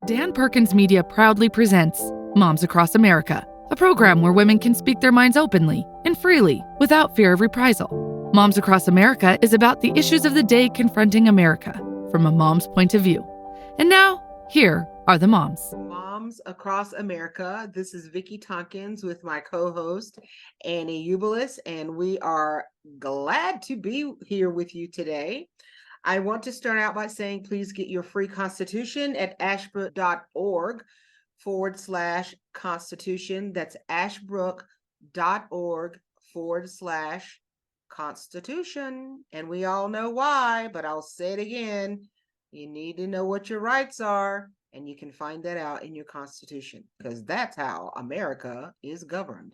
Dan Perkins Media proudly presents Moms Across America, a program where women can speak their minds openly and freely without fear of reprisal. Moms Across America is about the issues of the day confronting America from a mom's point of view. And now, here are the moms. Moms Across America. This is Vicki Tompkins with my co-host Annie Ubelis, and we are glad to be here with you today. I want to start out by saying please get your free constitution at ashbrook.org/constitution. That's ashbrook.org/constitution. And we all know why, but I'll say it again. You need to know what your rights are, and you can find that out in your constitution because that's how America is governed.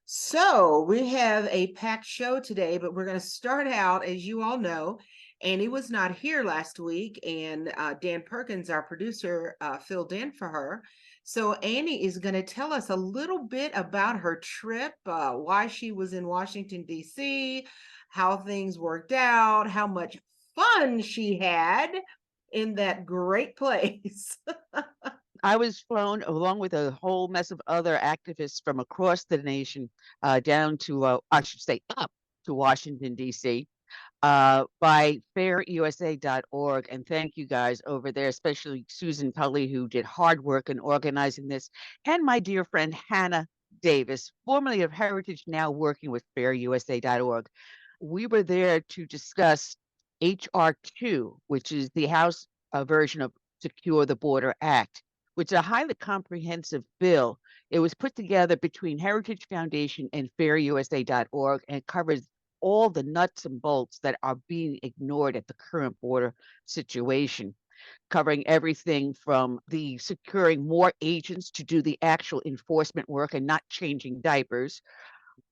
So we have a packed show today, but we're going to start out, as you all know, Annie was not here last week, and Dan Perkins, our producer, filled in for her. So Annie is going to tell us a little bit about her trip, why she was in Washington, D.C., how things worked out, how much fun she had in that great place. I was flown along with a whole mess of other activists from across the nation down to, I should say, up to Washington, D.C. By fairusa.org. And thank you guys over there, especially Susan Tully, who did hard work in organizing this, and my dear friend Hannah Davis, formerly of Heritage, now working with fairusa.org. We were there to discuss H.R. 2, which is the House version of Secure the Border Act, which is a highly comprehensive bill. It was put together between Heritage Foundation and fairusa.org and covers all the nuts and bolts that are being ignored at the current border situation, covering everything from the securing more agents to do the actual enforcement work and not changing diapers,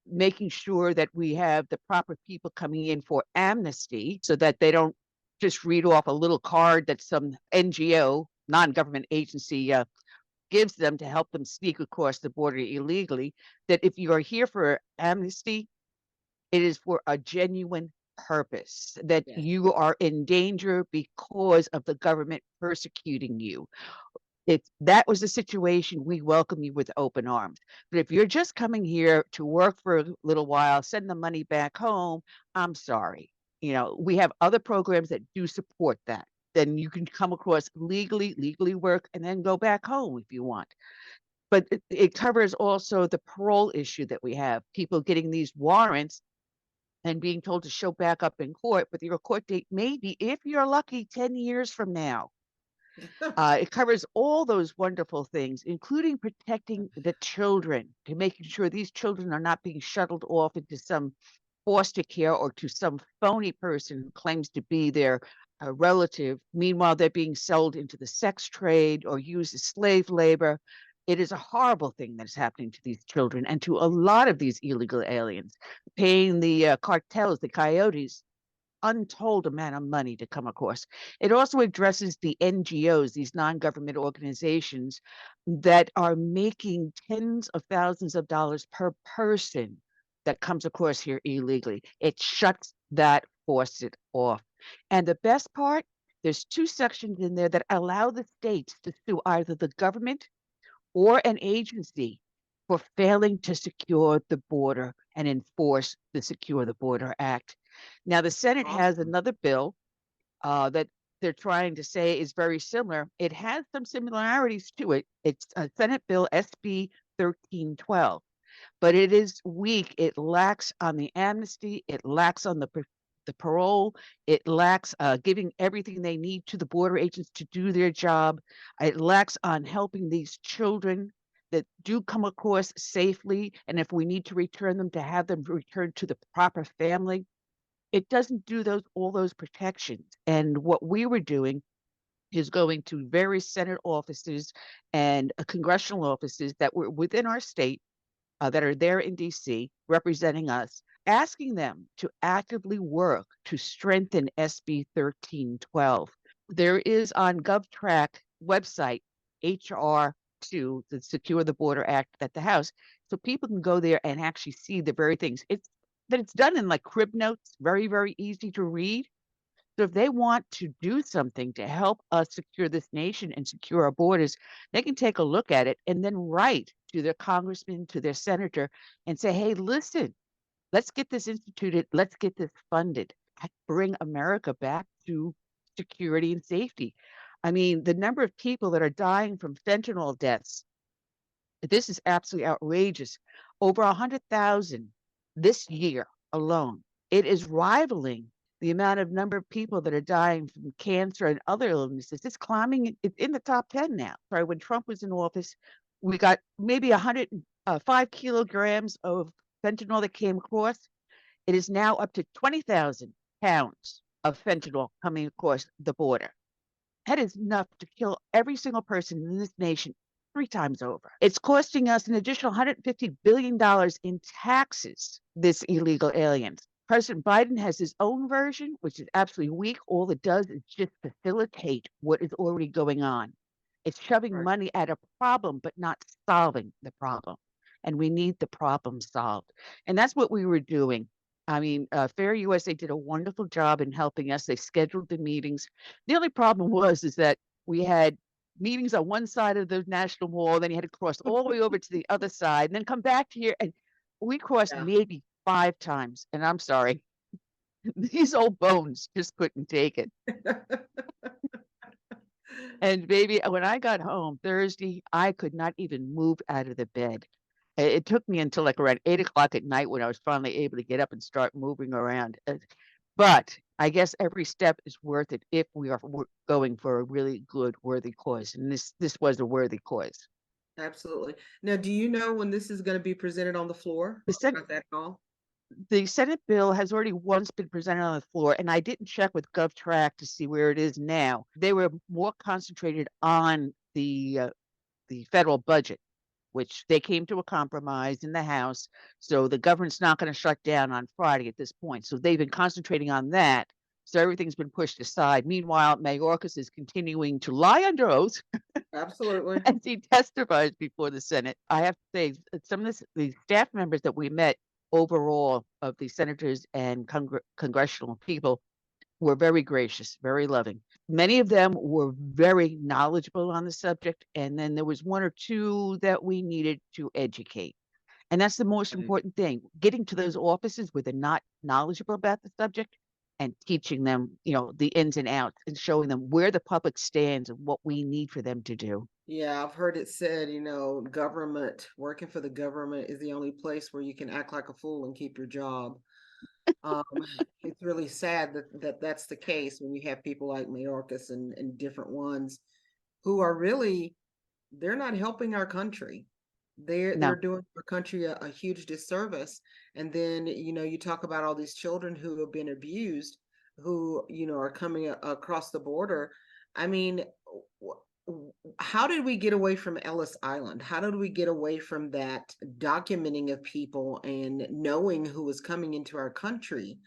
making sure that we have the proper people coming in for amnesty so that they don't just read off a little card that some NGO, non-government agency, gives them to help them sneak across the border illegally, that if you are here for amnesty, it is for a genuine purpose, that Yes. you are in danger because of the government persecuting you. If that was the situation, we welcome you with open arms. But if you're just coming here to work for a little while, send the money back home, I'm sorry. We have other programs that do support that. Then you can come across legally work, and then go back home if you want. But it covers also the parole issue that we have, people getting these warrants and being told to show back up in court, but your court date may be, if you're lucky, 10 years from now. It covers all those wonderful things, including protecting the children, to making sure these children are not being shuttled off into some foster care or to some phony person who claims to be their relative. Meanwhile, they're being sold into the sex trade or used as slave labor. It is a horrible thing that is happening to these children and to a lot of these illegal aliens, paying the cartels, the coyotes, untold amount of money to come across. It also addresses the NGOs, these non-government organizations that are making tens of thousands of dollars per person that comes across here illegally. It shuts that faucet off. And the best part, there's 2 sections in there that allow the states to sue either the government or an agency for failing to secure the border and enforce the Secure the Border Act. Now, the Senate has Awesome. another bill that they're trying to say is very similar. It has some similarities to it. It's a Senate Bill SB 1312, but it is weak. It lacks on the amnesty. It lacks on the parole. It lacks giving everything they need to the border agents to do their job. It lacks on helping these children that do come across safely, and if we need to return them, to have them returned to the proper family. It doesn't do all those protections. And what we were doing is going to various Senate offices and congressional offices that were within our state, that are there in DC representing us, asking them to actively work to strengthen SB 1312. There is on GovTrack website HR 2, the Secure the Border Act, at the House, so people can go there and actually see the very things. It's done in like crib notes, very, very easy to read. So if they want to do something to help us secure this nation and secure our borders, they can take a look at it and then write to their congressman, to their senator, and say, hey, listen, let's get this instituted. Let's get this funded. Bring America back to security and safety. I mean, the number of people that are dying from fentanyl deaths, this is absolutely outrageous. Over 100,000 this year alone. It is rivaling the amount of number of people that are dying from cancer and other illnesses. It's climbing. It's in the top 10 now. Sorry, when Trump was in office, we got maybe 105 kilograms of fentanyl that came across. It is now up to 20,000 pounds of fentanyl coming across the border. That is enough to kill every single person in this nation 3 times over. It's costing us an additional $150 billion in taxes, this illegal aliens. President Biden has his own version, which is absolutely weak. All it does is just facilitate what is already going on. It's shoving Right. money at a problem, but not solving the problem. And we need the problem solved. And that's what we were doing. I mean, Fair USA did a wonderful job in helping us. They scheduled the meetings. The only problem is that we had meetings on one side of the National Mall, then you had to cross all the way over to the other side, and then come back here. And we crossed Yeah. maybe 5 times. And I'm sorry, these old bones just couldn't take it. And baby, when I got home Thursday, I could not even move out of the bed. It took me until like around 8 o'clock at night when I was finally able to get up and start moving around. But I guess every step is worth it if we are going for a really good, worthy cause. And this was a worthy cause. Absolutely. Now, do you know when this is going to be presented on the floor? The Senate, Not that at all? the Senate bill has already once been presented on the floor, and I didn't check with GovTrack to see where it is now. They were more concentrated on the federal budget, which they came to a compromise in the House. So the government's not going to shut down on Friday at this point. So they've been concentrating on that. So everything's been pushed aside. Meanwhile, Mayorkas is continuing to lie under oath Absolutely. as he testifies before the Senate. I have to say, some of the staff members that we met overall of the senators and congressional people were very gracious, very loving. Many of them were very knowledgeable on the subject, and then there was 1 or 2 that we needed to educate. And that's the most Right. important thing, getting to those offices where they're not knowledgeable about the subject and teaching them, the ins and outs and showing them where the public stands and what we need for them to do. Yeah, I've heard it said, government, working for the government is the only place where you can act like a fool and keep your job. Um, it's really sad that's the case when you have people like Mayorkas and different ones who are really, they're not helping our country. They're No, doing our country a huge disservice. And then, you talk about all these children who have been abused, who, are coming across the border. I mean, how did we get away from Ellis Island? How did we get away from that documenting of people and knowing who was coming into our country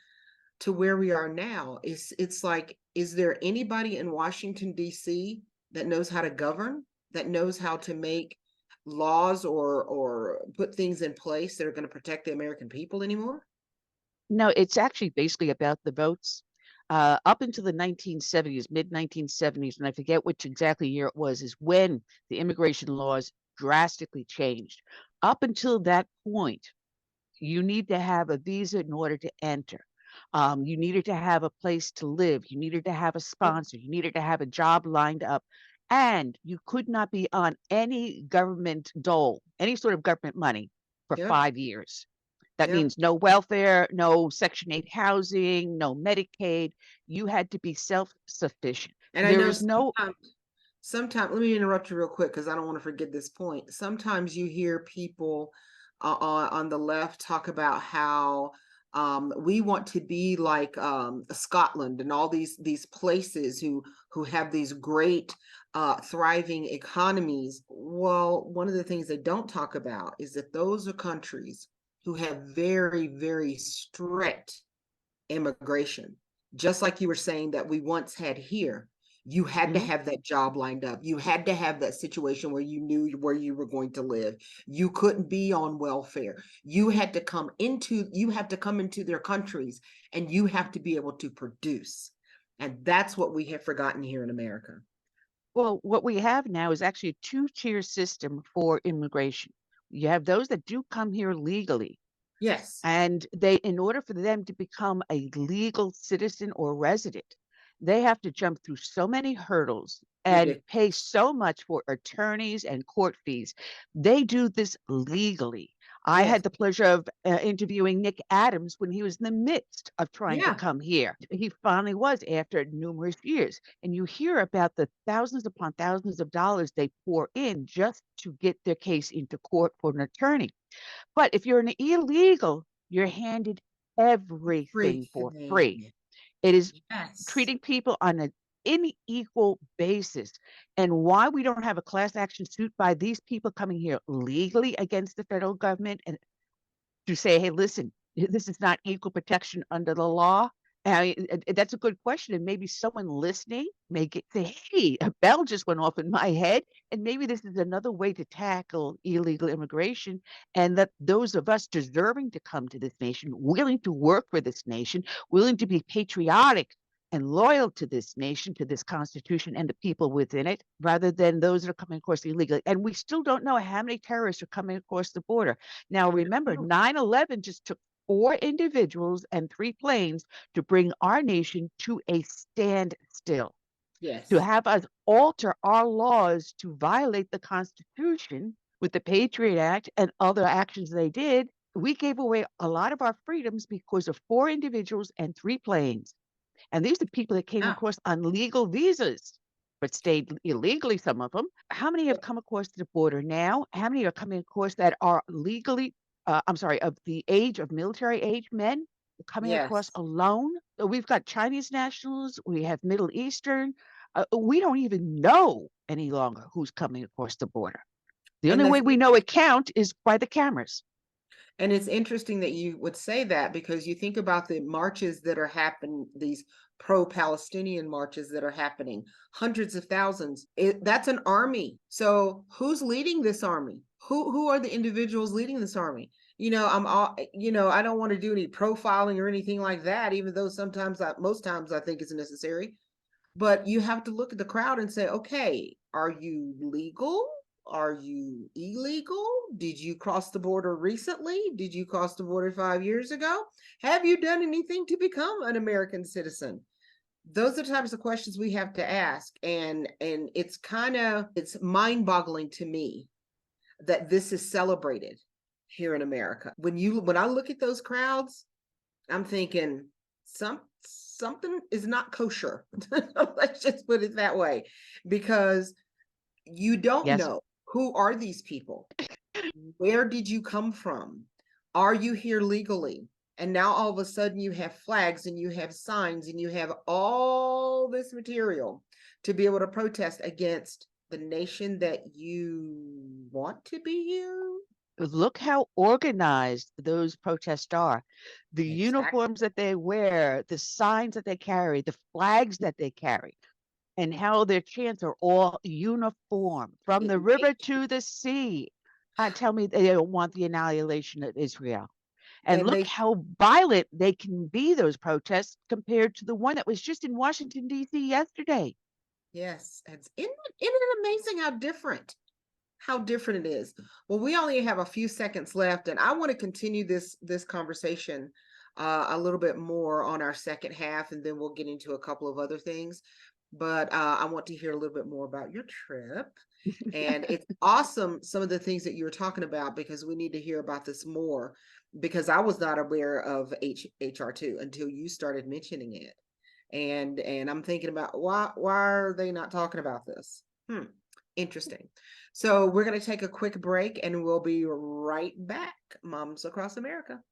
to where we are now? It's like, is there anybody in Washington, D.C. that knows how to govern, that knows how to make laws or put things in place that are going to protect the American people anymore? no, it's actually basically about the votes. Up until the 1970s, mid 1970s, and I forget which exactly year it was, is when the immigration laws drastically changed. Up until that point, you need to have a visa in order to enter. You needed to have a place to live. You needed to have a sponsor. You needed to have a job lined up. And you could not be on any government dole, any sort of government money for Yep. 5 years. That Yep. means no welfare, no Section 8 housing, no Medicaid. You had to be self-sufficient. And I There know was no, sometimes, let me interrupt you real quick because I don't want to forget this point. Sometimes you hear people on the left talk about how we want to be like Scotland and all these places who have these great thriving economies. Well, one of the things they don't talk about is that those are countries who have very, very strict immigration. Just like you were saying that we once had here, you had to Mhm. have that job lined up. You had to have that situation where you knew where you were going to live. You couldn't be on welfare. You have to come into their countries and you have to be able to produce. And that's what we have forgotten here in America. Well, what we have now is actually a two-tier system for immigration. You have those that do come here legally, Yes. and in order for them to become a legal citizen or resident, they have to jump through so many hurdles and Ridiculous. pay so much for attorneys and court fees. They do this legally. I Yes. had the pleasure of interviewing Nick Adams when he was in the midst of trying to Yeah. come here. He finally was after numerous years. And you hear about the thousands upon thousands of dollars they pour in just to get their case into court for an attorney. But if you're an illegal, you're handed everything for free. Everything. It is Yes. treating people on an unequal basis. And why we don't have a class action suit by these people coming here legally against the federal government and to say, hey, listen, this is not equal protection under the law. That's a good question. And maybe someone listening may say, hey, a bell just went off in my head. And maybe this is another way to tackle illegal immigration. And that those of us deserving to come to this nation, willing to work for this nation, willing to be patriotic and loyal to this nation, to this Constitution and the people within it, rather than those that are coming across illegally. And we still don't know how many terrorists are coming across the border. Now, remember, 9/11 just took 4 individuals and 3 planes to bring our nation to a standstill, Yes. to have us alter our laws to violate the Constitution with the Patriot Act and other actions they did. We gave away a lot of our freedoms because of 4 individuals and 3 planes. And these are people that came Yeah. across on legal visas, but stayed illegally, some of them. How many have come across the border now? How many are coming across that are legally, of the age of military age men coming across Yes. alone? We've got Chinese nationals, we have Middle Eastern. We don't even know any longer who's coming across the border. The And only way that's we know it count is by the cameras. And it's interesting that you would say that because you think about the marches that are happening, these pro-Palestinian marches that are happening, hundreds of thousands. That's an army. So who's leading this army? Who are the individuals leading this army? I don't want to do any profiling or anything like that, even though most times I think it's necessary. But you have to look at the crowd and say, okay, are you legal? Are you illegal? Did you cross the border recently? Did you cross the border 5 years ago? Have you done anything to become an American citizen? Those are the types of questions we have to ask. And it's mind-boggling to me that this is celebrated here in America. When I look at those crowds, I'm thinking something is not kosher. Let's just put it that way, because you don't Yes. know. Who are these people? Where did you come from? Are you here legally? And now all of a sudden you have flags and you have signs and you have all this material to be able to protest against the nation that you want to be here. Look how organized those protests are. The Exactly. uniforms that they wear, the signs that they carry, the flags that they carry, and how their chants are all uniform from the river to the sea. Tell me they don't want the annihilation of Israel. And And look they how violent they can be, those protests, compared to the one that was just in Washington, D.C. yesterday. Yes, isn't it amazing how different it is? Well, we only have a few seconds left, and I want to continue this conversation a little bit more on our second half, and then we'll get into a couple of other things. But I want to hear a little bit more about your trip. And it's awesome, some of the things that you were talking about, because we need to hear about this more, because I was not aware of HR2 until you started mentioning it. And I'm thinking about why are they not talking about this? Interesting. So we're going to take a quick break and we'll be right back. Moms Across America.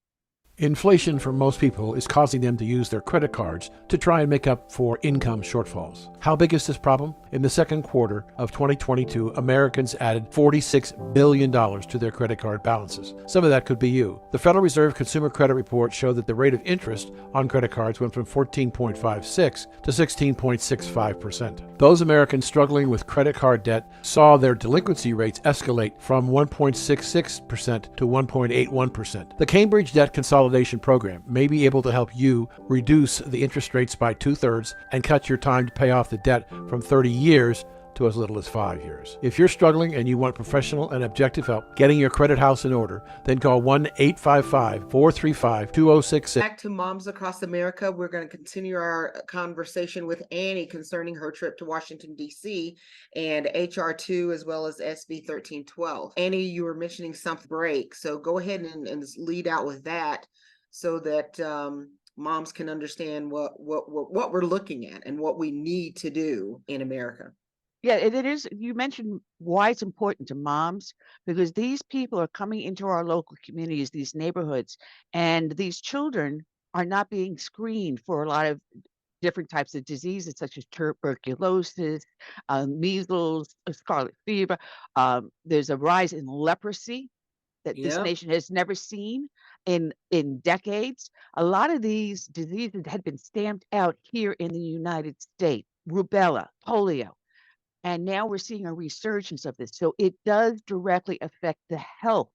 Inflation for most people is causing them to use their credit cards to try and make up for income shortfalls. How big is this problem? In the second quarter of 2022, Americans added $46 billion to their credit card balances. Some of that could be you. The Federal Reserve Consumer Credit Report showed that the rate of interest on credit cards went from 14.56 to 16.65%. Those Americans struggling with credit card debt saw their delinquency rates escalate from 1.66% to 1.81%. The Cambridge Debt Consolidation consolidation program may be able to help you reduce the interest rates by 2/3 and cut your time to pay off the debt from 30 years to as little as 5 years. If you're struggling and you want professional and objective help getting your credit house in order, then call 1-855-435-2066. Back to Moms Across America. We're going to continue our conversation with Annie concerning her trip to Washington, D.C. and HR2 as well as SB 1312. Annie, you were mentioning something break, so go ahead and lead out with that so that moms can understand what we're looking at and what we need to do in America. Yeah, it is. You mentioned why it's important to moms, because these people are coming into our local communities, these neighborhoods, and these children are not being screened for a lot of different types of diseases such as tuberculosis, measles, scarlet fever. There's a rise in leprosy that this Yep. nation has never seen in decades. A lot of these diseases had been stamped out here in the United States, rubella, polio. And now we're seeing a resurgence of this. So it does directly affect the health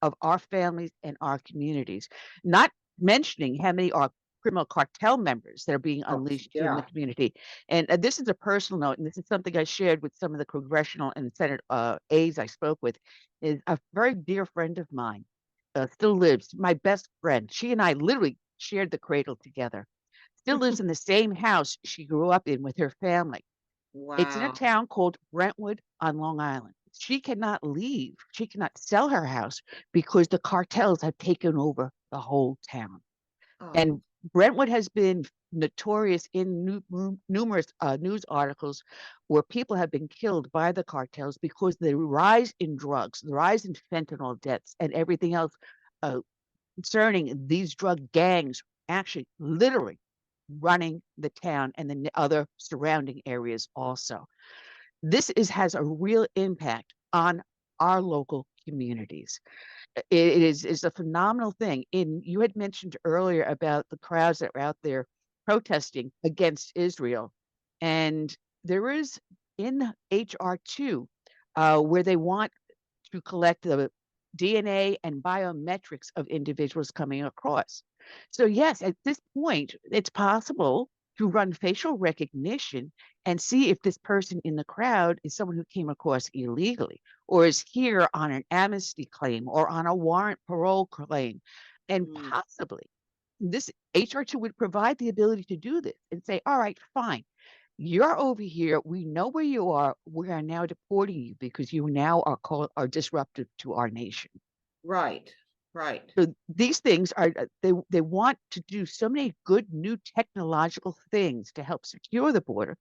of our families and our communities. Not mentioning how many are criminal cartel members that are being Oh, unleashed in the yeah. community. And this is a personal note, and this is something I shared with some of the congressional and Senate aides I spoke with, is a very dear friend of mine, still lives, my best friend. She and I literally shared the cradle together. Still lives in the same house she grew up in with her family. It's in a Wow. town called Brentwood on Long Island. She cannot leave. She cannot sell her house because the cartels have taken over the whole town. Oh, And Brentwood has been notorious in numerous news articles where people have been killed by the cartels because the rise in drugs, the rise in fentanyl deaths, and everything else concerning these drug gangs actually literally running the town and the other surrounding areas also. This has a real impact on our local communities. It is a phenomenal thing. You had mentioned earlier about the crowds that were out there protesting against Israel. And there is in HR2 where they want to collect the DNA and biometrics of individuals coming across. So yes, at this point, it's possible to run facial recognition and see if this person in the crowd is someone who came across illegally or is here on an amnesty claim or on a warrant parole claim. And possibly this HR2 would provide the ability to do this and say, all right, fine. You're over here. We know where you are. We are now deporting you because you now are disruptive to our nation. right, right. So these things are they want to do so many good new technological things to help secure the border,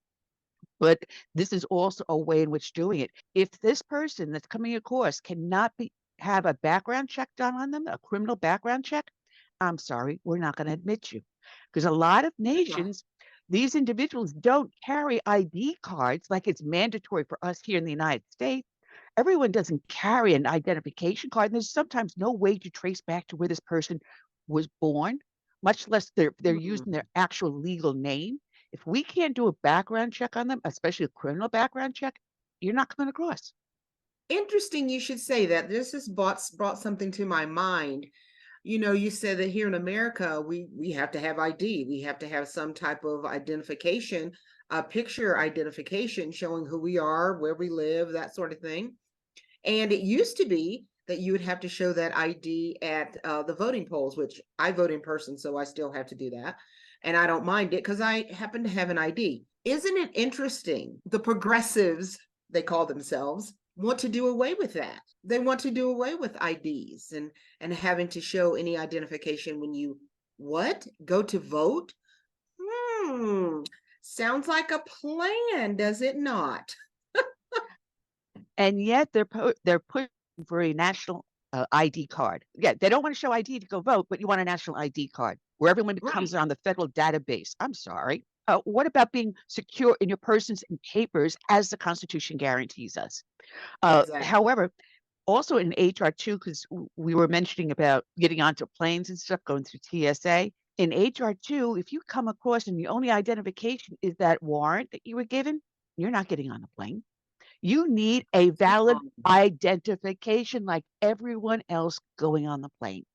but this is also a way in which doing it. If this person that's coming across cannot have a background check done on them, a criminal background check, I'm sorry, we're not going to admit you. Because a lot of nations, these individuals don't carry ID cards like it's mandatory for us here in the United States. Everyone doesn't carry an identification card. And there's sometimes no way to trace back to where this person was born, much less they're using their actual legal name. If we can't do a background check on them, especially a criminal background check, you're not coming across. Interesting you should say that. This has brought something to my mind. You know, you said that here in America, we have to have ID. We have to have some type of identification, a picture identification showing who we are, where we live, that sort of thing. And it used to be that you would have to show that ID at the voting polls, which I vote in person, so I still have to do that. And I don't mind it because I happen to have an ID. Isn't it interesting? The progressives, they call themselves, want to do away with that. They want to do away with IDs and having to show any identification when you go to vote. Sounds like a plan, does it not? And yet they're pushing for a national ID card. Yeah, they don't want to show ID to go vote, but you want a national ID card where everyone becomes on the federal database. I'm sorry. What about being secure in your persons and papers as the Constitution guarantees us? Exactly. However, also in HR2, because we were mentioning about getting onto planes and stuff, going through TSA. In HR2, if you come across and the only identification is that warrant that you were given, you're not getting on the plane. You need a valid identification like everyone else going on the plane.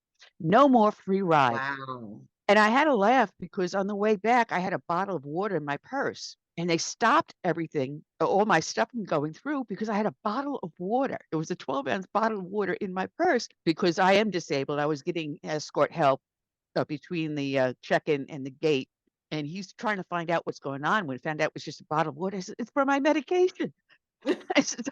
No more free rides. Wow. And I had to laugh because on the way back, I had a bottle of water in my purse and they stopped everything, all my stuff from going through because I had a bottle of water. It was a 12-ounce bottle of water in my purse because I am disabled. I was getting escort help between the check-in and the gate. And he's trying to find out what's going on. When he found out it was just a bottle of water, I said, it's for my medication. I said,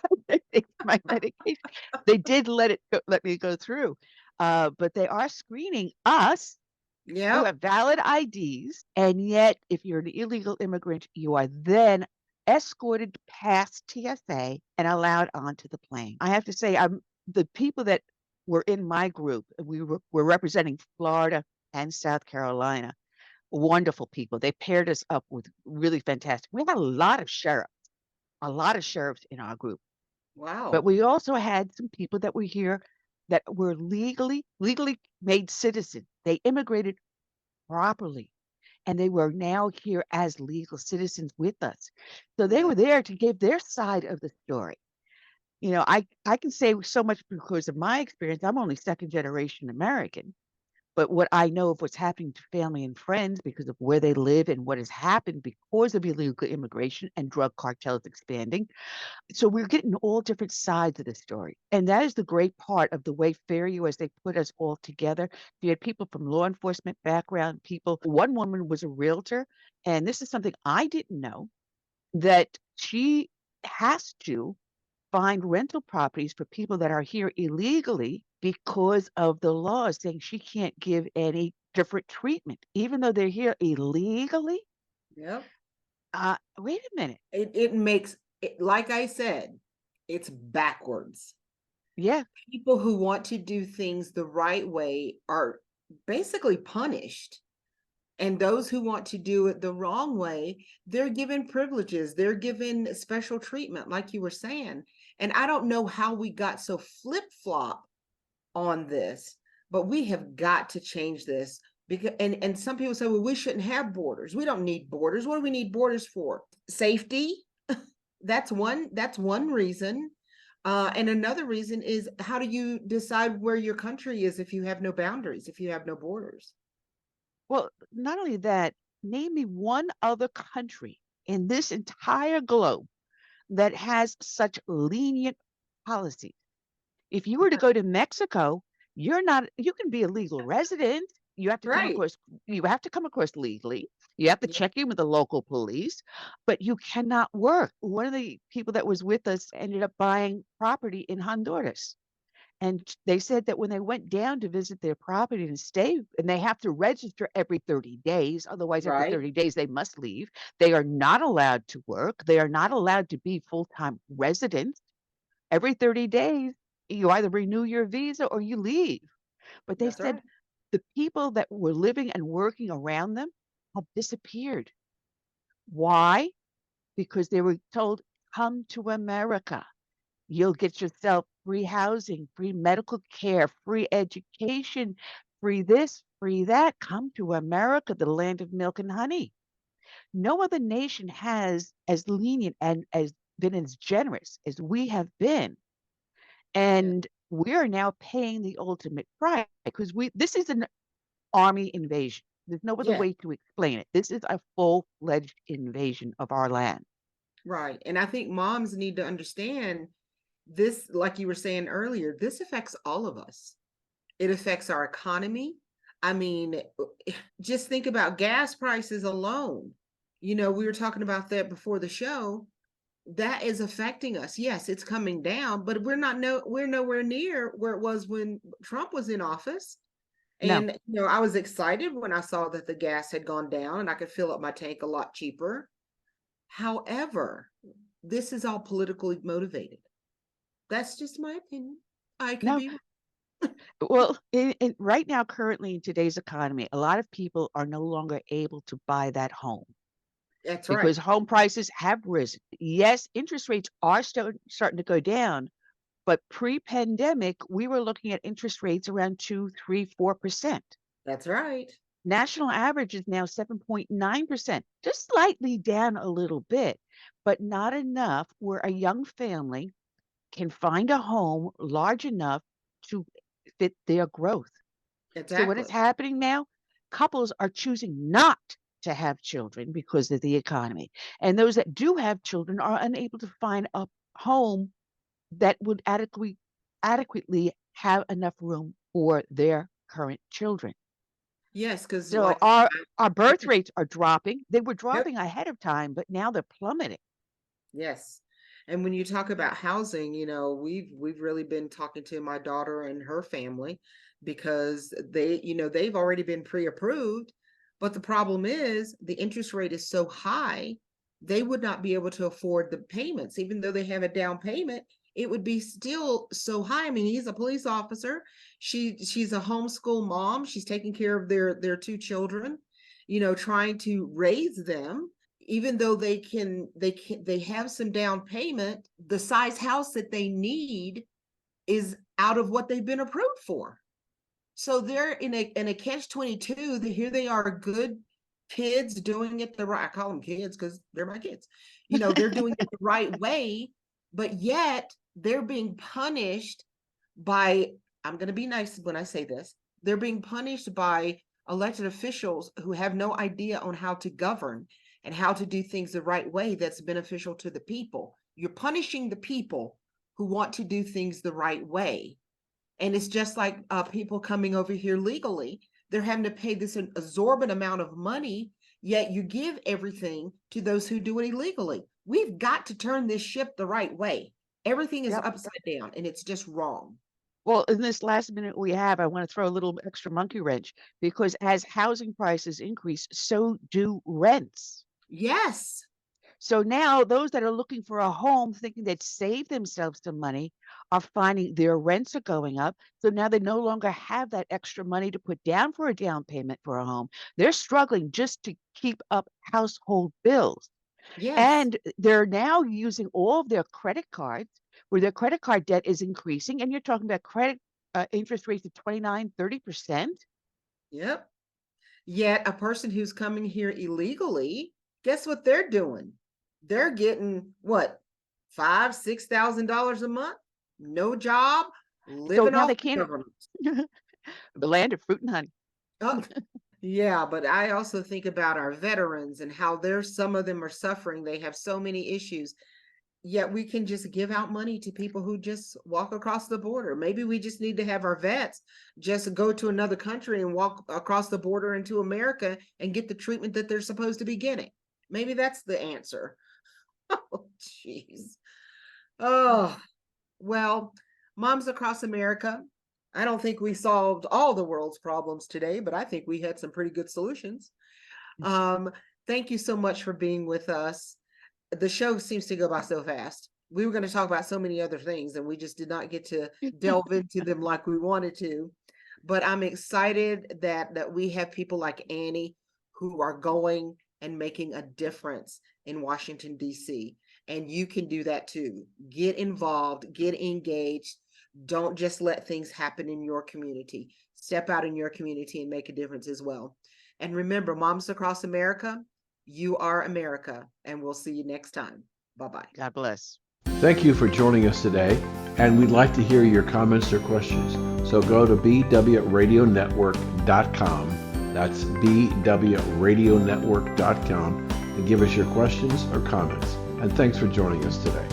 it's my medication. They did let me go through. But they are screening us who Yep. have valid IDs, and yet if you're an illegal immigrant, you are then escorted past TSA and allowed onto the plane. I have to say, the people that were in my group, were representing Florida and South Carolina. Wonderful people. They paired us up with really fantastic. We had a lot of sheriffs in our group, but Wow. we also had some people that were here that were legally made citizens. They immigrated properly and they were now here as legal citizens with us. So they Yeah. were there to give their side of the story. You know, I can say so much because of my experience. I'm only second generation American, but what I know of what's happening to family and friends because of where they live and what has happened because of illegal immigration and drug cartels expanding. So we're getting all different sides of the story. And that is the great part of the way Fair US, they put us all together. You had people from law enforcement background, one woman was a realtor, and this is something I didn't know, that she has to find rental properties for people that are here illegally because of the laws saying she can't give any different treatment, even though they're here illegally. Yep. Wait a minute. It makes it, like I said, it's backwards. Yeah. People who want to do things the right way are basically punished. And those who want to do it the wrong way, they're given privileges, they're given special treatment, like you were saying. And I don't know how we got so flip-flop on this, but we have got to change this because and some people say, well, we shouldn't have borders. We don't need borders. What do we need borders for? Safety. That's one reason. And another reason is, how do you decide where your country is if you have no boundaries, if you have no borders? Well, not only that, name me one other country in this entire globe that has such lenient policies. If you were to go to Mexico, you can be a legal resident. Right. You have to come across legally. You have to Yeah. check in with the local police, but you cannot work. One of the people that was with us ended up buying property in Honduras. And they said that when they went down to visit their property and stay, and they have to register every 30 days, otherwise, after Right. 30 days, they must leave. They are not allowed to work. They are not allowed to be full-time residents. Every 30 days, you either renew your visa or you leave. But they That's said right. the people that were living and working around them have disappeared. Why? Because they were told, come to America. You'll get yourself free housing, free medical care, free education, free this, free that. Come to America, the land of milk and honey. No other nation has as lenient and as been as generous as we have been. Yeah. And we're now paying the ultimate price because this is an army invasion. There's no other Yeah. way to explain it. This is a full-fledged invasion of our land. Right. And I think moms need to understand this, like you were saying earlier, this affects all of us. It affects our economy. I mean, just think about gas prices alone. You know, we were talking about that before the show. That is affecting us. Yes, it's coming down, but we're nowhere near where it was when Trump was in office. No, And I was excited when I saw that the gas had gone down and I could fill up my tank a lot cheaper. However, this is all politically motivated. That's just my opinion. I could no. be. Well, right now, currently in today's economy, a lot of people are no longer able to buy that home That's because right. home prices have risen. Yes, interest rates are starting to go down, but pre-pandemic, we were looking at interest rates around 2, 3, 4%. That's right. National average is now 7.9%, just slightly down a little bit, but not enough where a young family can find a home large enough to fit their growth. So what is Exactly. happening now? Couples are choosing not to have children because of the economy. And those that do have children are unable to find a home that would adequately have enough room for their current children. Yes, because So like our birth yes, rates are dropping. They were yep. dropping ahead of time, but now they're plummeting. Yes. And when you talk about housing, we've really been talking to my daughter and her family because they've already been pre-approved, but the problem is the interest rate is so high, they would not be able to afford the payments. Even though they have a down payment, it would be still so high. I mean, he's a police officer. She's a homeschool mom. She's taking care of their two children, trying to raise them even though they have some down payment, the size house that they need is out of what they've been approved for. So they're in a catch-22. Here they are, good kids doing it the right. I call them kids because they're my kids. They're doing it the right way, but yet they're being punished by, I'm going to be nice when I say this, they're being punished by elected officials who have no idea on how to govern and how to do things the right way that's beneficial to the people. You're punishing the people who want to do things the right way. And it's just like people coming over here legally. They're having to pay this exorbitant amount of money, yet you give everything to those who do it illegally. We've got to turn this ship the right way. Everything is Yep. upside down and it's just wrong. Well, in this last minute we have, I want to throw a little extra monkey wrench because as housing prices increase, so do rents. Yes. So now those that are looking for a home thinking they'd save themselves some money are finding their rents are going up. So now they no longer have that extra money to put down for a down payment for a home. They're struggling just to keep up household bills. Yes. And they're now using all of their credit cards where their credit card debt is increasing. And you're talking about credit interest rates of 29, 30%. Yep. Yet a person who's coming here illegally, guess what they're doing? They're getting what, $5,000-$6,000 a month, no job, So living now off they the can't, government. the land of fruit and honey. Oh, yeah, but I also think about our veterans and how some of them are suffering. They have so many issues. Yet we can just give out money to people who just walk across the border. Maybe we just need to have our vets just go to another country and walk across the border into America and get the treatment that they're supposed to be getting. Maybe that's the answer. Oh, jeez. Oh, well, Moms Across America, I don't think we solved all the world's problems today, but I think we had some pretty good solutions. Thank you so much for being with us. The show seems to go by so fast. We were going to talk about so many other things and we just did not get to delve into them like we wanted to. But I'm excited that we have people like Annie who are going and making a difference in Washington, D.C. And you can do that too. Get involved, get engaged. Don't just let things happen in your community. Step out in your community and make a difference as well. And remember, Moms Across America, you are America, and we'll see you next time. Bye-bye. God bless. Thank you for joining us today, and we'd like to hear your comments or questions. So go to bwradionetwork.com. That's bwradionetwork.com and give us your questions or comments. And thanks for joining us today.